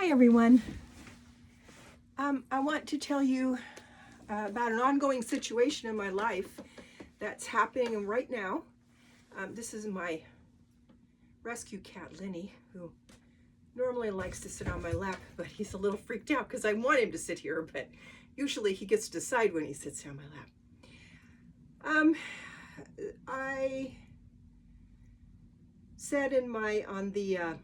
Hi everyone. I want to tell you about an ongoing situation in my life that's happening right now. This is my rescue cat, Lenny, who normally likes to sit on my lap, but he's a little freaked out because I want him to sit here, but usually he gets to decide when he sits on my lap. I said on the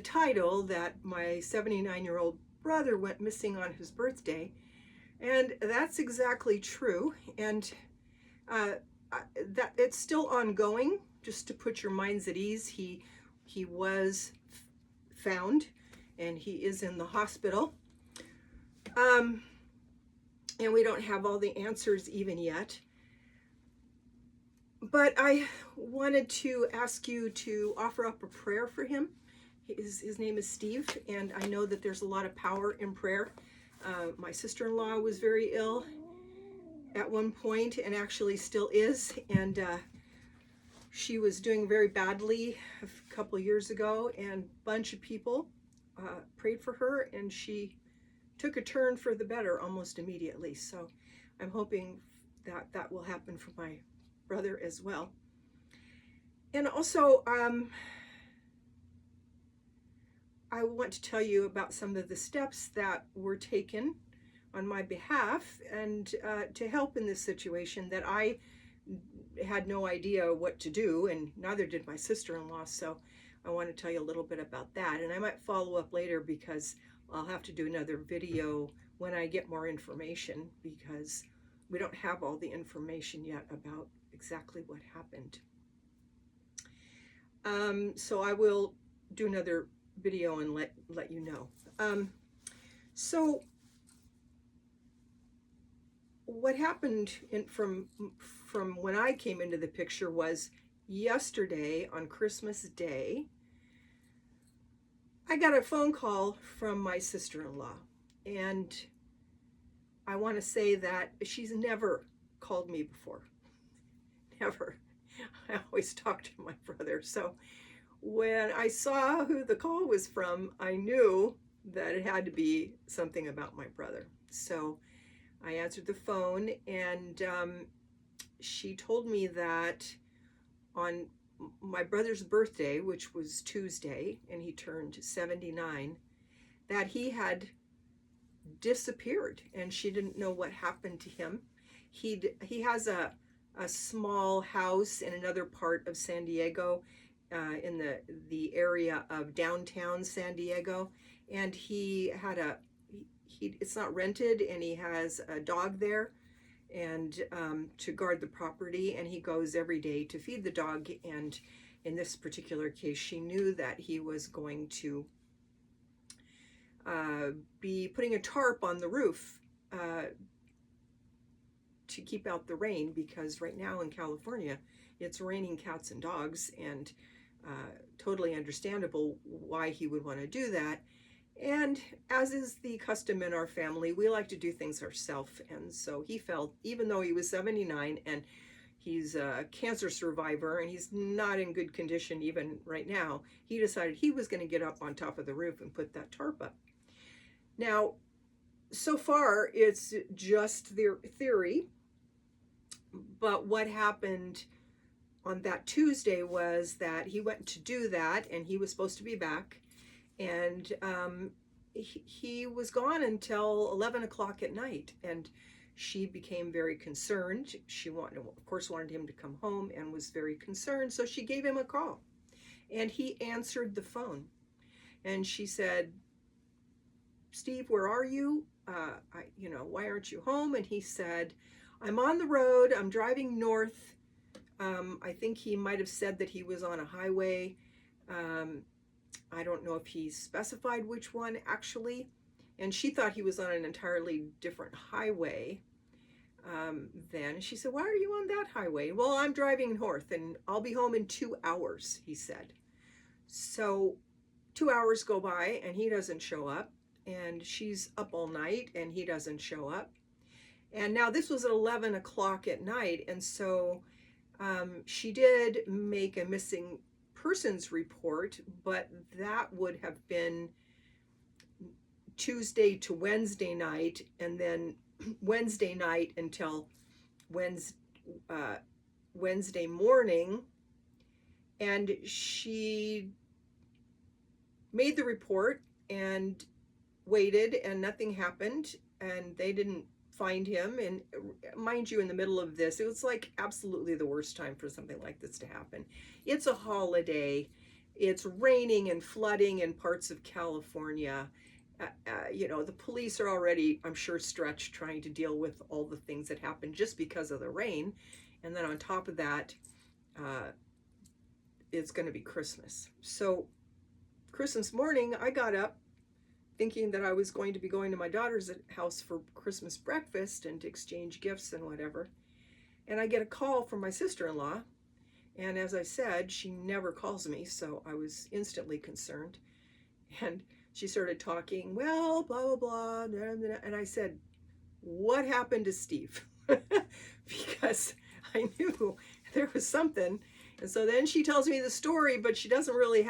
title that my 79-year-old brother went missing on his birthday, and that's exactly true. And that it's still ongoing. Just to put your minds at ease, he was found, and he is in the hospital. And we don't have all the answers even yet. But I wanted to ask you to offer up a prayer for him. His name is Steve, and I know that there's a lot of power in prayer. My sister-in-law was very ill at one point, and actually still is, and she was doing very badly a couple years ago, and a bunch of people prayed for her, and she took a turn for the better almost immediately. So I'm hoping that that will happen for my brother as well. And also, I want to tell you about some of the steps that were taken on my behalf and to help in this situation that I had no idea what to do, and neither did my sister-in-law. So I want to tell you a little bit about that, and I might follow up later because I'll have to do another video when I get more information, because we don't have all the information yet about exactly what happened. So I will do another video and let you know. So what happened from when I came into the picture was yesterday on Christmas Day, I got a phone call from my sister-in-law, and I want to say that she's never called me before. Never. I always talk to my brother. So when I saw who the call was from, I knew that it had to be something about my brother. So I answered the phone, and she told me that on my brother's birthday, which was Tuesday, and he turned 79, that he had disappeared, and she didn't know what happened to him. He has a small house in another part of San Diego, in the area of downtown San Diego, and he had it's not rented, and he has a dog there, and to guard the property, and he goes every day to feed the dog. And in this particular case, she knew that he was going to be putting a tarp on the roof to keep out the rain, because right now in California it's raining cats and dogs, and totally understandable why he would want to do that. And as is the custom in our family, we like to do things ourselves. And so he felt, even though he was 79 and he's a cancer survivor and he's not in good condition even right now, he decided he was going to get up on top of the roof and put that tarp up. Now, so far it's just their theory, but what happened on that Tuesday was that he went to do that, and he was supposed to be back, and he was gone until 11 o'clock at night, and she became very concerned. She of course wanted him to come home, and was very concerned, so she gave him a call, and he answered the phone, and she said, "Steve, where are you? Why aren't you home?" And he said, "I'm on the road. I'm driving north." I think he might have said that he was on a highway. I don't know if he specified which one actually. And she thought he was on an entirely different highway. Then she said, "Why are you on that highway?" "Well, I'm driving north, and I'll be home in 2 hours," he said. So 2 hours go by, and he doesn't show up. And she's up all night, and he doesn't show up. And now this was at 11 o'clock at night. And so she did make a missing persons report, but that would have been Tuesday to Wednesday night, and then Wednesday night until Wednesday, Wednesday morning. And she made the report and waited, and nothing happened, and they didn't find him. And mind you, in the middle of this, it was like absolutely the worst time for something like this to happen. It's a holiday. It's raining and flooding in parts of California. The police are already, I'm sure, stretched trying to deal with all the things that happened just because of the rain. And then on top of that, it's going to be Christmas. So Christmas morning, I got up thinking that I was going to be going to my daughter's house for Christmas breakfast and to exchange gifts and whatever. And I get a call from my sister-in-law. And as I said, she never calls me, so I was instantly concerned. And she started talking, well, blah, blah, blah. And I said, what happened to Steve? Because I knew there was something. And so then she tells me the story, but she doesn't really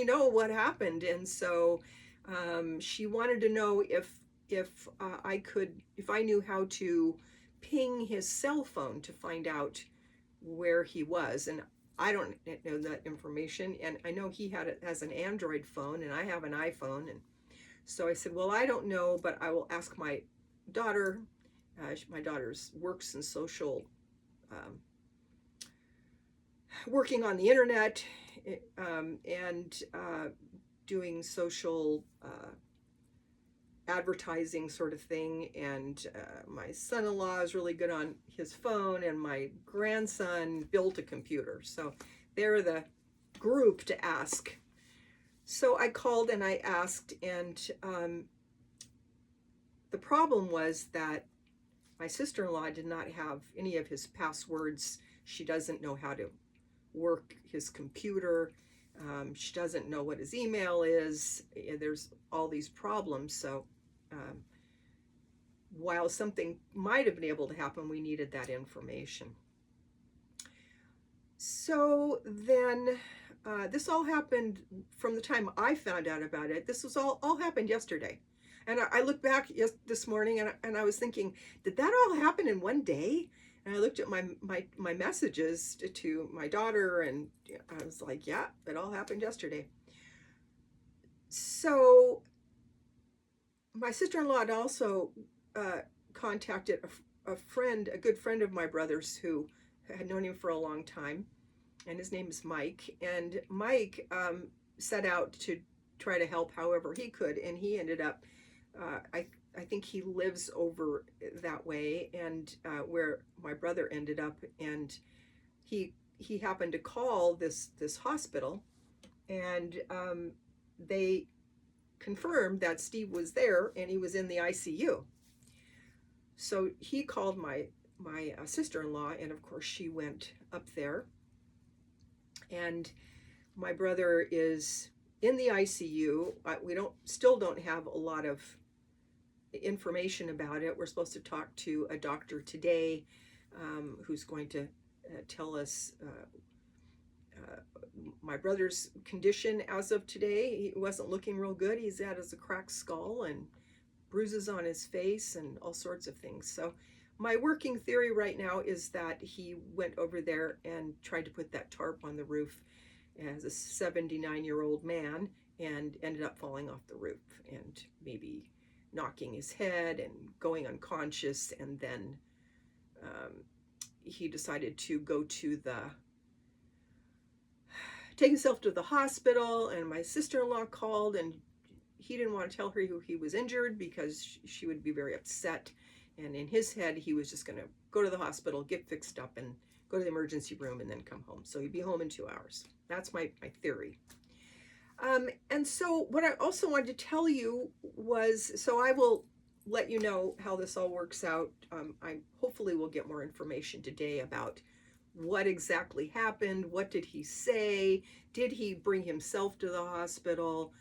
know what happened. And so she wanted to know if I knew how to ping his cell phone to find out where he was. And I don't know that information. And I know he has an Android phone, and I have an iPhone. And so I said, well, I don't know, but I will ask my daughter. My daughter's works in social, working on the internet, and doing social advertising sort of thing. And my son-in-law is really good on his phone, and my grandson built a computer. So they're the group to ask. So I called and I asked, and the problem was that my sister-in-law did not have any of his passwords. She doesn't know how to work his computer. She doesn't know what his email is. There's all these problems. So while something might have been able to happen, we needed that information. So then this all happened from the time I found out about it. This was all happened yesterday. And I looked back this morning, and I was thinking, did that all happen in one day? And I looked at my messages to my daughter, and I was like, yeah, it all happened yesterday. So my sister-in-law had also contacted a good friend of my brother's who had known him for a long time, and his name is Mike. And Mike set out to try to help however he could, and he ended up, I think he lives over that way, and where my brother ended up, and he happened to call this hospital, and they confirmed that Steve was there, and he was in the ICU. So he called my sister-in-law, and of course she went up there, and my brother is in the ICU. We still don't have a lot of information about it. We're supposed to talk to a doctor today who's going to tell us my brother's condition as of today. He wasn't looking real good. He's had a cracked skull and bruises on his face and all sorts of things. So my working theory right now is that he went over there and tried to put that tarp on the roof as a 79-year-old man, and ended up falling off the roof and maybe knocking his head and going unconscious. And then he decided to take himself to the hospital, and my sister-in-law called, and he didn't want to tell her he was injured because she would be very upset. And in his head, he was just going to go to the hospital, get fixed up, and go to the emergency room, and then come home. So he'd be home in 2 hours. That's my theory. And so what I also wanted to tell you was, so I will let you know how this all works out. I hopefully will get more information today about what exactly happened. What did he say? Did he bring himself to the hospital?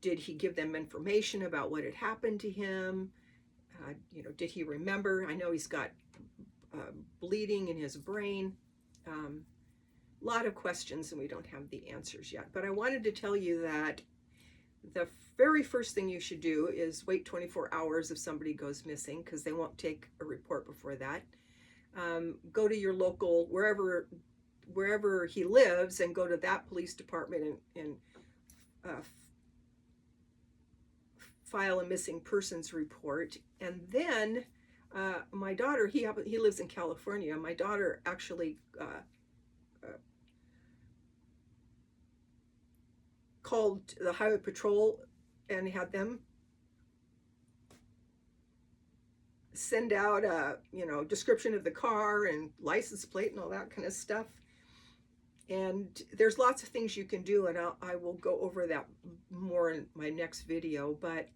Did he give them information about what had happened to him? Did he remember? I know he's got bleeding in his brain. A lot of questions, and we don't have the answers yet. But I wanted to tell you that the very first thing you should do is wait 24 hours if somebody goes missing, because they won't take a report before that. Go to your local, wherever he lives, and go to that police department and file a missing persons report. And then my daughter, he lives in California. My daughter actually called the highway patrol and had them send out a description of the car and license plate and all that kind of stuff. And there's lots of things you can do, and I will go over that more in my next video. But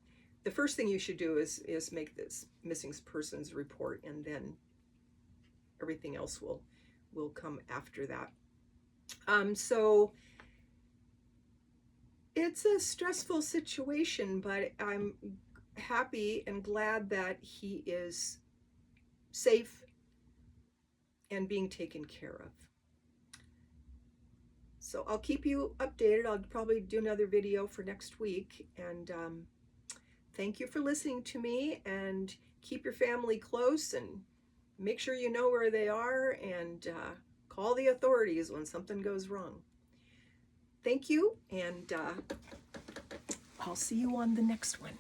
the first thing you should do is make this missing persons report, and then everything else will come after that. So it's a stressful situation, but I'm happy and glad that he is safe and being taken care of. So I'll keep you updated. I'll probably do another video for next week. And thank you for listening to me, and keep your family close and make sure you know where they are, and call the authorities when something goes wrong. Thank you, and I'll see you on the next one.